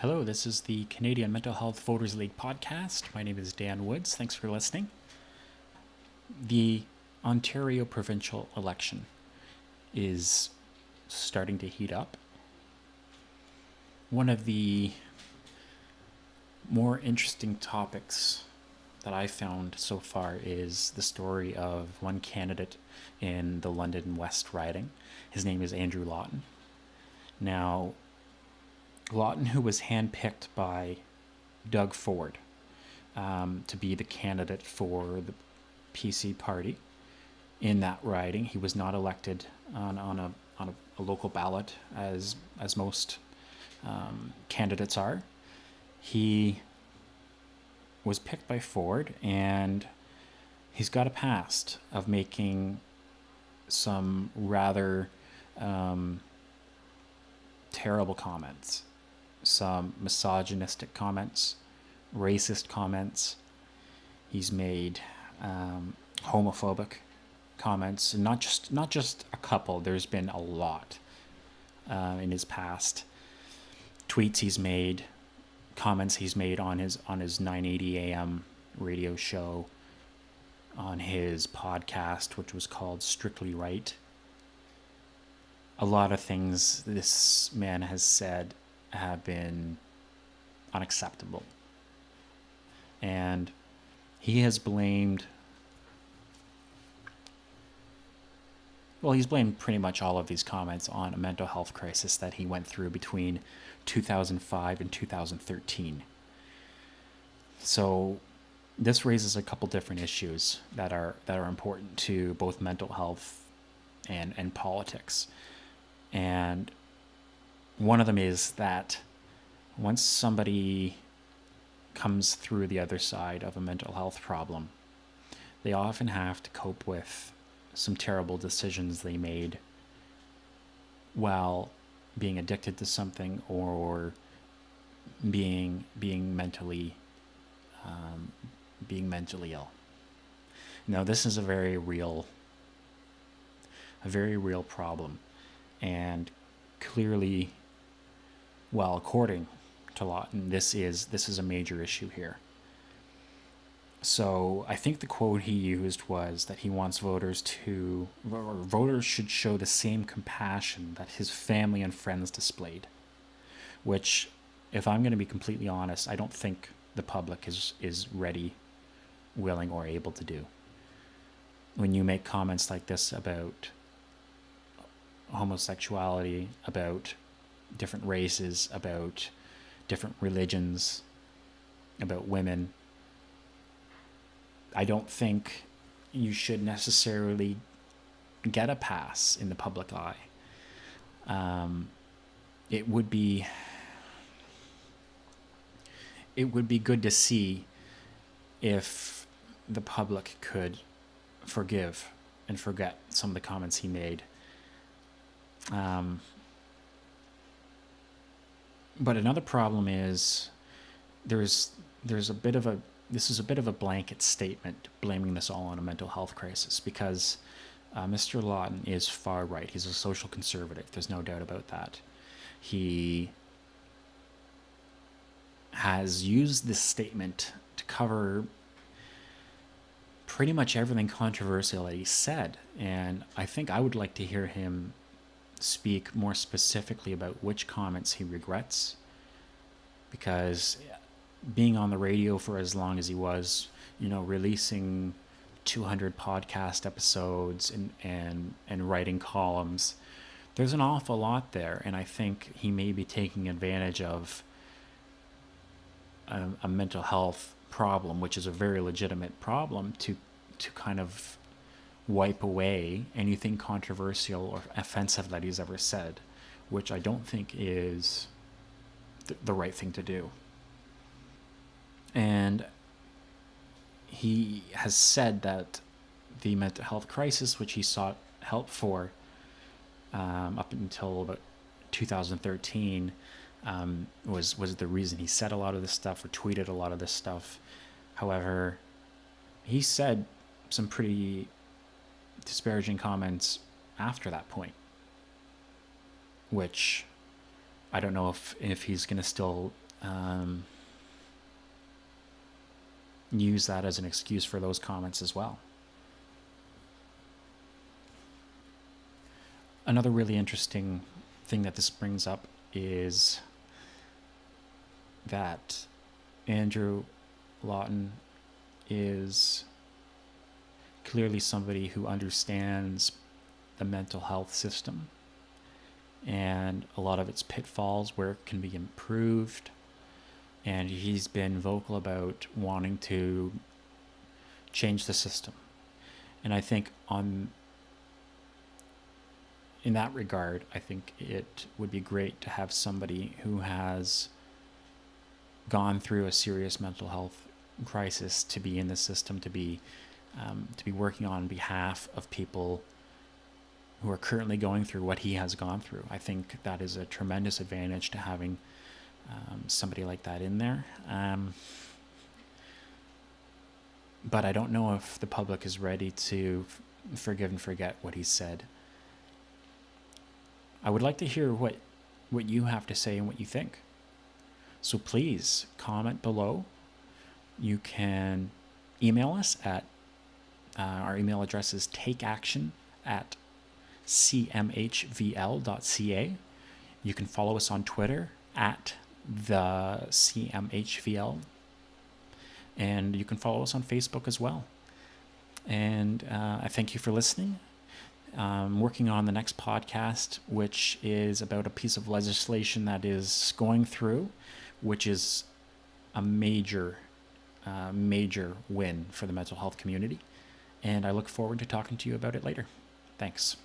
Hello, this is the Canadian Mental Health Voters League podcast. My name is Dan Woods. Thanks for listening. The Ontario provincial election is starting to heat up. One of the more interesting topics that I found so far is the story of one candidate in the London West riding. His name is Andrew Lawton. Now, Lawton, who was handpicked by Doug Ford to be the candidate for the PC party in that riding, he was not elected on a local ballot as most candidates are. He was picked by Ford, and he's got a past of making some rather terrible comments, some misogynistic comments, racist comments. He's made homophobic comments, and not just a couple. There's been a lot in his past. Tweets he's made, comments he's made on his 980 AM radio show, on his podcast, which was called Strictly Right. A lot of things this man has said have been unacceptable. And he has blamed, he's blamed pretty much all of these comments on a mental health crisis that he went through between 2005 and 2013. So this raises a couple different issues that are important to both mental health and politics. And one of them is that once somebody comes through the other side of a mental health problem, they often have to cope with some terrible decisions they made while being addicted to something or being mentally ill. Now, this is a very real problem, and clearly, according to Lawton, this is a major issue here. So I think the quote he used was that he wants voters should show the same compassion that his family and friends displayed, which, if I'm going to be completely honest, I don't think the public is ready, willing, or able to do. When you make comments like this about homosexuality, about different races, about different religions, about women, I don't think you should necessarily get a pass in the public eye. It would be good to see if the public could forgive and forget some of the comments he made. But another problem is this is a bit of a blanket statement blaming this all on a mental health crisis, because Mr. Lawton is far right. He's a social conservative. There's no doubt about that. He has used this statement to cover pretty much everything controversial that he said, and I think I would like to hear him speak more specifically about which comments he regrets, because being on the radio for as long as he was, releasing 200 podcast episodes and writing columns, there's an awful lot there, and I think he may be taking advantage of a mental health problem, which is a very legitimate problem, to kind of wipe away anything controversial or offensive that he's ever said, which I don't think is the right thing to do. And he has said that the mental health crisis, which he sought help for up until about 2013, was the reason he said a lot of this stuff or tweeted a lot of this stuff. However, he said some pretty disparaging comments after that point, which I don't know if he's going to still use that as an excuse for those comments as well. Another really interesting thing that this brings up is that Andrew Lawton is clearly somebody who understands the mental health system and a lot of its pitfalls, where it can be improved. And he's been vocal about wanting to change the system. And I think in that regard, I think it would be great to have somebody who has gone through a serious mental health crisis to be in the system, to be working on behalf of people who are currently going through what he has gone through. I think that is a tremendous advantage to having somebody like that in there. But I don't know if the public is ready to forgive and forget what he said. I would like to hear what you have to say and what you think. So please comment below. You can email us at our email address is takeaction@cmhvl.ca. You can follow us on Twitter at the CMHVL, and you can follow us on Facebook as well. And I thank you for listening. I'm working on the next podcast, which is about a piece of legislation that is going through, which is a major win for the mental health community. And I look forward to talking to you about it later. Thanks.